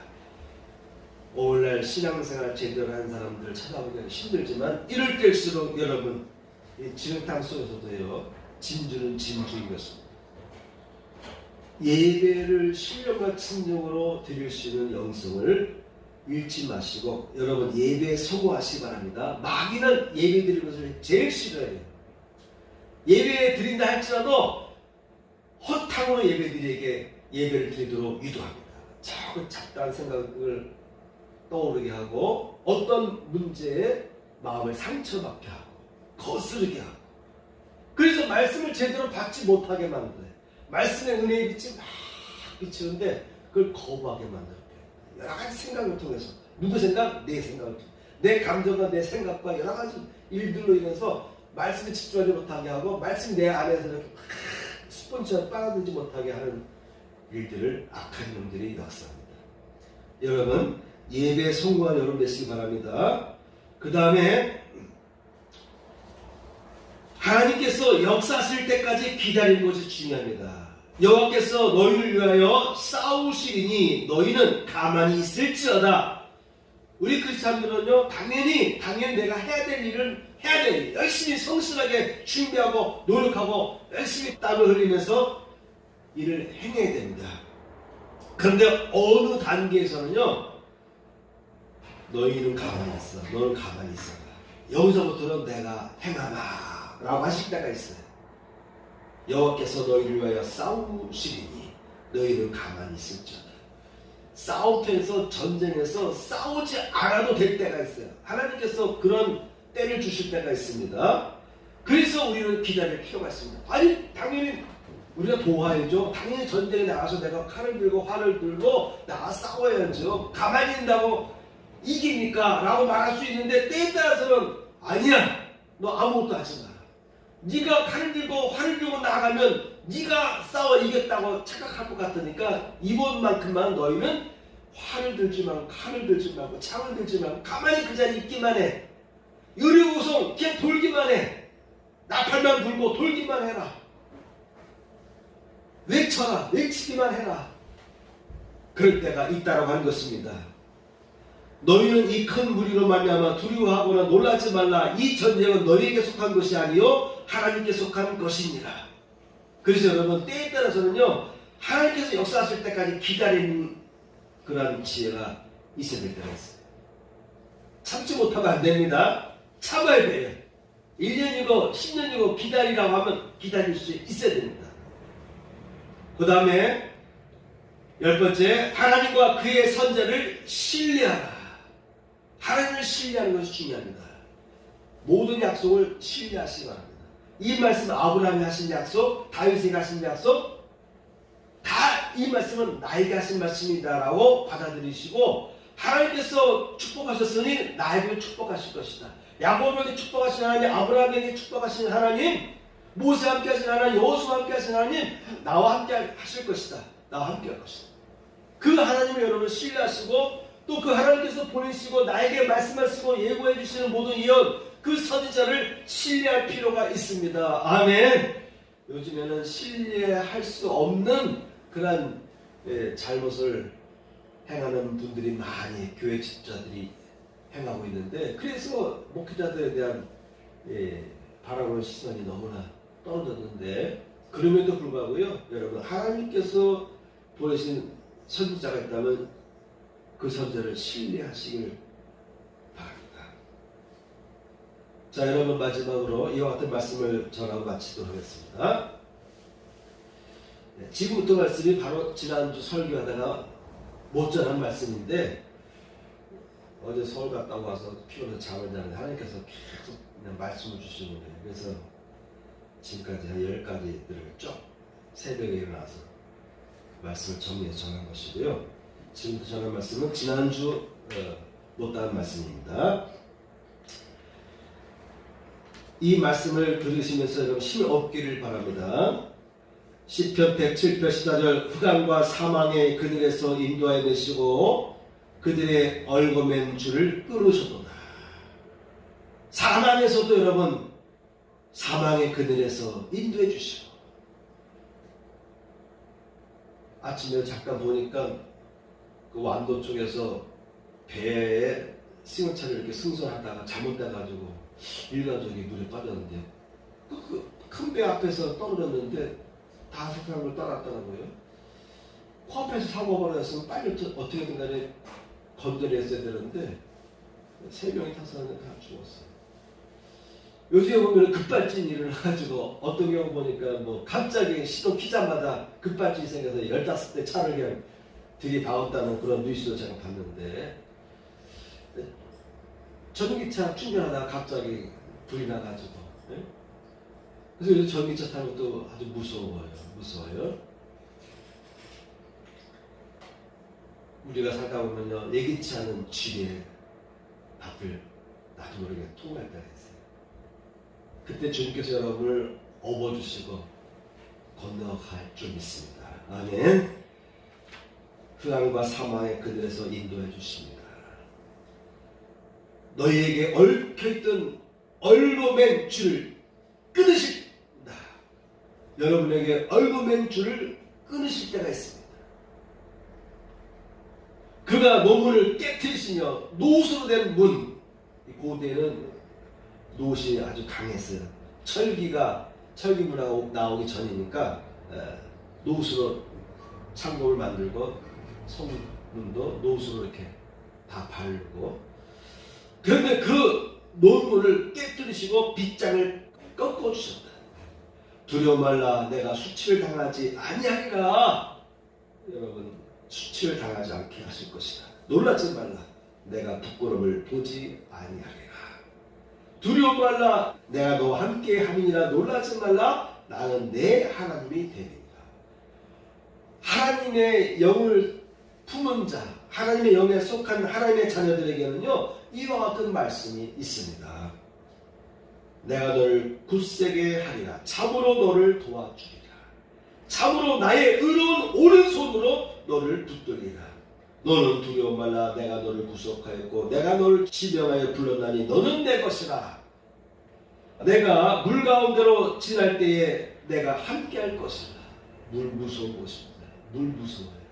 오늘날 신앙생활 제대로 하는 사람들을 찾아보기가 힘들지만 이럴 때일수록 여러분 이 지렁탕 속에서도요 진주는 진주인 것입니다. 예배를 신령과 진정으로 드릴 수 있는 영성을 잃지 마시고 여러분 예배에 성공하시기 바랍니다. 마귀는 예배 드리는 것을 제일 싫어해요. 예배 드린다 할지라도 허탕으로 예배를 드리도록 유도합니다. 자꾸 잡다한 생각을 떠오르게 하고 어떤 문제에 마음을 상처받게 하고 거스르게 하고 그래서 말씀을 제대로 받지 못하게 만들어요. 말씀의 은혜의 빛이 막 비치는데 그걸 거부하게 만들어요. 여러 가지 생각을 통해서 누구 생각? 내 생각을 통해서 내 감정과 내 생각과 여러 가지 일들로 인해서 말씀에 집중하지 못하게 하고 말씀 내 안에서 이렇게 스폰지처럼 빨아들지 못하게 하는 일들을 악한 놈들이 역사합니다. 여러분 예배에 성공한 여러분 되시기 바랍니다. 그 다음에 하나님께서 역사하실 때까지 기다리는 것이 중요합니다. 여호와께서 너희를 위하여 싸우시리니 너희는 가만히 있을지어다. 우리 크리스찬들은요 당연히 내가 해야 될 일을 해야 돼. 열심히 성실하게 준비하고 노력하고 열심히 땀을 흘리면서 일을 행해야 됩니다. 그런데 어느 단계에서는요 너희는 가만히 있어. 너는 가만히 있어라. 여기서부터는 내가 행하마 라고 하실 때가 있어요. 여호와께서 너희를 위하여 싸우시리니 너희는 가만히 있을지어다. 싸움터에서 전쟁에서 싸우지 않아도 될 때가 있어요. 하나님께서 그런 때를 주실 때가 있습니다. 그래서 우리는 기다릴 필요가 있습니다. 아니 당연히 우리가 도와야죠. 당연히 전쟁에 나가서 내가 칼을 들고 활을 들고 나가 싸워야죠. 가만히 있는다고 이깁니까? 라고 말할 수 있는데 때에 따라서는 아니야. 너 아무것도 하지 마라. 네가 칼을 들고 활을 들고 나가면 네가 싸워 이겼다고 착각할 것 같으니까 이번만큼만 너희는 활을 들지 말고 칼을 들지 말고 창을 들지 말고 가만히 그 자리에 있기만 해. 유리구성 그냥 돌기만 해. 나팔만 불고 돌기만 해라. 외쳐라. 외치기만 해라. 그럴 때가 있다라고 하는 것입니다. 너희는 이 큰 무리로 말미암아 두려워하거나 놀라지 말라. 이 전쟁은 너희에게 속한 것이 아니요 하나님께 속한 것이니라. 그래서 여러분 때에 따라서는요 하나님께서 역사하실 때까지 기다리는 그런 지혜가 있어야 될 때가 있어요. 참지 못하면 안 됩니다. 참아야 돼요. 1년이고 10년이고 기다리라고 하면 기다릴 수 있어야 됩니다. 그 다음에 10번째 하나님과 그의 선자를 신뢰하라. 하나님을 신뢰하는 것이 중요합니다. 모든 약속을 신뢰하시기 바랍니다. 이 말씀은 아브라함이 하신 약속, 다윗이 하신 약속 다 이 말씀은 나에게 하신 말씀이다라고 받아들이시고 하나님께서 축복하셨으니 나에게 축복하실 것이다. 야곱에게 축복하신 하나님, 아브라함에게 축복하신 하나님, 모세와 함께 하신 하나님, 여호수아와 함께 하신 하나님 나와 함께 하실 것이다. 나와 함께 할 것이다. 그 하나님을 여러분 신뢰하시고 또 그 하나님께서 보내시고 나에게 말씀하시고 예고해 주시는 모든 예언 그 선지자를 신뢰할 필요가 있습니다. 아멘. 요즘에는 신뢰할 수 없는 그런 잘못을 행하는 분들이 많이 교회 집자들이 행하고 있는데, 그래서 목회자들에 대한 바라보는 시선이 너무나 떨어졌는데, 그럼에도 불구하고요, 여러분, 하나님께서 보내신 선지자가 있다면 그 선지자를 신뢰하시길 바랍니다. 자, 여러분, 마지막으로 이와 같은 말씀을 전하고 마치도록 하겠습니다. 지금부터 말씀이 바로 지난주 설교하다가 못 전한 말씀인데, 어제 서울 갔다 와서 피곤해서 잠을 자는데 하나님께서 계속 그냥 말씀을 주시는 거예요. 그래서 지금까지 한 10가지들을 쭉 새벽에 일어나서 말씀을 정리해서 전한 것이고요. 지금부터 전한 말씀은 지난주 못다한 말씀입니다. 이 말씀을 들으시면서 여러분 힘을 얻기를 바랍니다. 시편 107편 14절, 흑암과 사망의 그늘에서 인도하여 내시고 그들의 얽어맨 줄을 끊으셨도다. 사망에서도 여러분, 사망의 그늘에서 인도해 주시고, 아침에 잠깐 보니까 그 완도 쪽에서 배에 승용차를 이렇게 승선하다가 잘못돼가지고 일가족이 물에 빠졌는데, 그 큰 배 앞에서 떨어졌는데 5사람을 따랐더라고요. 코앞에서 사고 벌어졌으면 빨리 어떻게든 간에 건드렸어야 되는데 3명이 타서는 다 죽었어요. 요즘에 보면 급발진이 일어나가지고 어떤 경우 보니까 뭐 갑자기 시동 키자마자 급발진이 생겨서 15대 차를 그냥 들이박았다는 그런 뉴스도 제가 봤는데, 전기차 충전하다가 갑자기 불이 나가지고, 그래서 요즘 전기차 타는 것도 아주 무서워요. 우리가 살다 보면요, 예기치 않은 쥐에 앞을 나도 모르게 통할 때가 있어요. 그때 주님께서 여러분을 업어주시고 건너갈 줄 믿습니다. 아멘. 흑암과 사망의 그늘에서 인도해 주십니다. 너희에게 얽혀있던 얽어맨 줄을 끊으십니다. 여러분에게 얽어맨 줄을 끊으실 때가 있습니다. 그가 노문을 깨트리시며 노수로 된 문, 고대는 노시 아주 강했어요. 철기문화가 나오기 전이니까 노수로 창고를 만들고 성문도 노수로 이렇게 다 바르고, 그런데 그 논문을 깨뜨리시고 빗장을 꺾어주셨다. 두려워 말라, 내가 수치를 당하지 아니하리라. 여러분, 수치를 당하지 않게 하실 것이다. 놀라지 말라, 내가 부끄러움을 보지 아니하리라. 두려워 말라, 내가 너와 함께 함이니라. 놀라지 말라, 나는 내 하나님이 되리라. 하나님의 영을 품은 자, 하나님의 영에 속한 하나님의 자녀들에게는요, 이와 같은 말씀이 있습니다. 내가 너를 굳세게 하리라. 참으로 너를 도와주리라. 참으로 나의 의로운 오른손으로 너를 붙들리라. 너는 두려워 말라, 내가 너를 구속하였고 내가 너를 지명하여 불렀나니 너는 내 것이라. 내가 물 가운데로 지날 때에 내가 함께 할 것이라. 물 무서운 것입니다. 물 무서워요.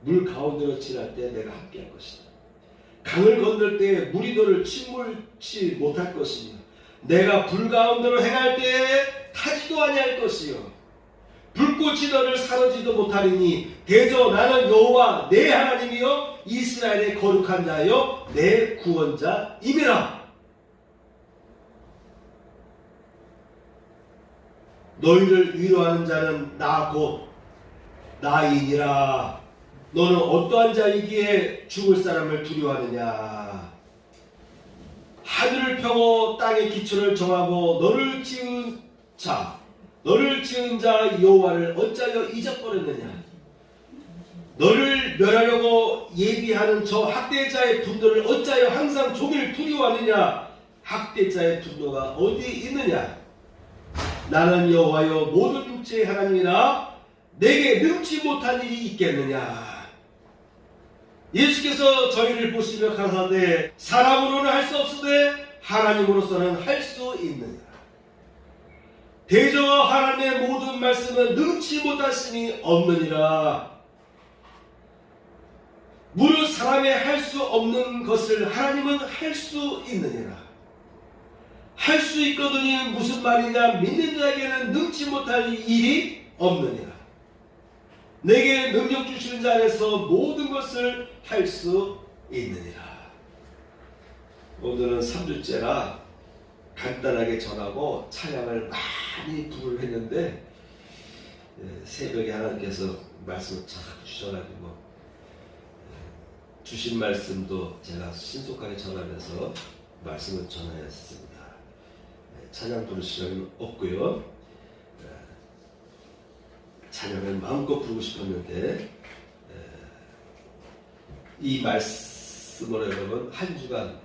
물 가운데로 지날 때 내가 함께 할 것이다. 강을 건널 때에 물이 너를 침몰치 못할 것이며 내가 불 가운데로 행할 때에 타지도 아니할 것이요 불꽃이 너를 사르지도 못하리니 대저 나는 여호와 내 하나님이요 이스라엘의 거룩한 자요 내 구원자임이라. 너희를 위로하는 자는 나 곧 나이니라. 너는 어떠한 자이기에 죽을 사람을 두려워하느냐. 하늘을 펴고 땅의 기초를 정하고 너를 지은 자 여호와를 어찌하여 잊어버렸느냐. 너를 멸하려고 예비하는 저 학대자의 분노를 어찌하여 항상 종일 두려워하느냐. 학대자의 분노가 어디 있느냐. 나는 여호와여 모든 육체의 하나님이라. 내게 능치 못한 일이 있겠느냐. 예수께서 저희를 보시며 가라사대 사람으로는 할 수 없으되 하나님으로서는 할 수 있느니라. 대저 하나님의 모든 말씀은 능치 못하심이 없느니라. 무릇 사람이 할 수 없는 것을 하나님은 할 수 있느니라. 할 수 있거든요. 무슨 말이냐? 믿는 자에게는 능치 못할 일이 없느니라. 내게 능력 주시는 자 안에서 모든 것을 할 수 있느니라. 오늘은 3주째라 간단하게 전하고 찬양을 많이 부르려 했는데 새벽에 하나님께서 말씀을 쫙 주셔가지고 주신 말씀도 제가 신속하게 전하면서 말씀을 전하였습니다. 찬양 부를 시간은 없고요. 찬양을 마음껏 부르고 싶었는데 이 말씀을 여러분 한 주간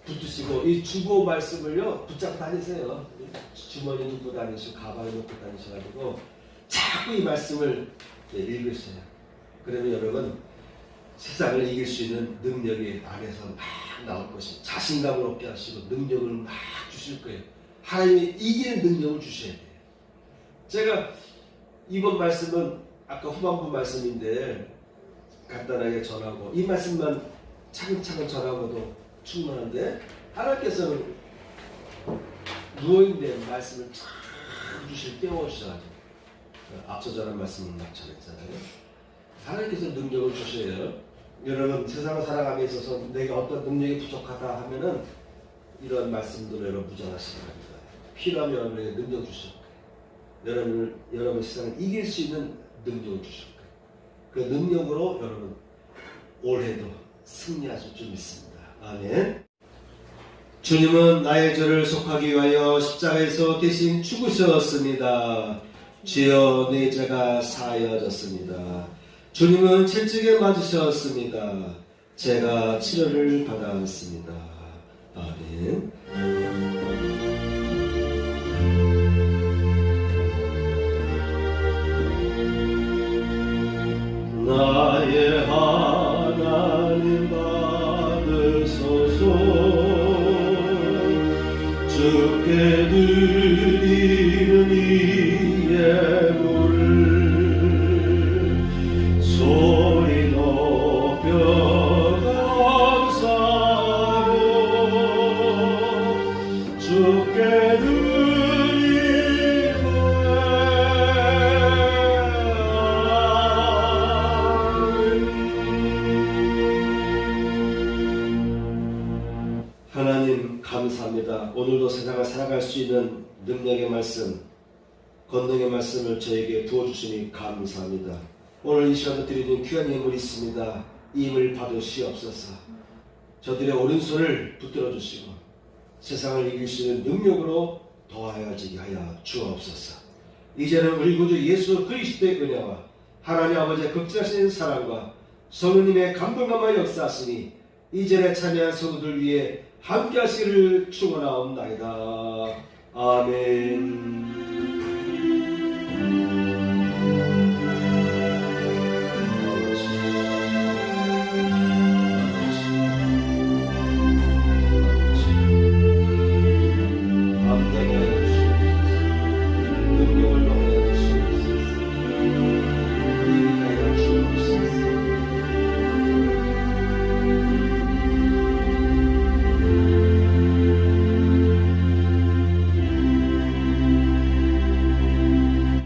붙드시고 이 주보 말씀을요 붙잡고 다니세요. 주머니 넣고 다니시고 가방에 넣고 다니셔가지고 자꾸 이 말씀을 읽으세요. 그러면 여러분 세상을 이길 수 있는 능력이 안에서 막 나올 것입니다. 자신감을 얻게 하시고 능력을 막 주실 거예요. 하나님이 이기는 능력을 주셔야 돼요. 제가 이번 말씀은 아까 후반부 말씀인데 간단하게 전하고 이 말씀만 차근차근 전하고도 충분한데 하나님께서는 누워있는 말씀을 쫙 주실 깨워주셔가지고 앞서 전한 말씀을 막 전했잖아요. 하나님께서 능력을 주셔요. 여러분 세상을 살아감에 있어서 내가 어떤 능력이 부족하다 하면은 이런 말씀들을 여러분 무장하시기 바랍니다. 필요하면 여러분에게 능력 주실 거예요. 여러분 세상을 이길 수 있는 능력을 주실 거예요. 그 능력으로 여러분 올해도 승리하실 줄 믿습니다. 아멘. 주님은 나의 죄를 속하기 위하여 십자가에서 대신 죽으셨습니다. 주여 내 죄가 사하여졌습니다. 주님은 채찍에 맞으셨습니다. 제가 치료를 받았습니다. 아멘. 나의 하나님 받으소서. 주께 드리는 이 예물 소리 높여 감사하고 주께 하나님 감사합니다. 오늘도 세상을 살아갈 수 있는 능력의 말씀, 권능의 말씀을 저에게 부어주시니 감사합니다. 오늘 이 시간에 드리는 귀한 예물이 있습니다. 이 예물 받으시옵소서. 저들의 오른손을 붙들어 주시고 세상을 이길 수 있는 능력으로 더하여지게 하여 주옵소서. 이제는 우리 구주 예수 그리스도의 은혜와 하나님 아버지의 극진하신 사랑과 성령님의 감동감과 역사하시니 이전에 참여한 성도들 위해 함께 하시기를 축원하옵나이다. 아멘.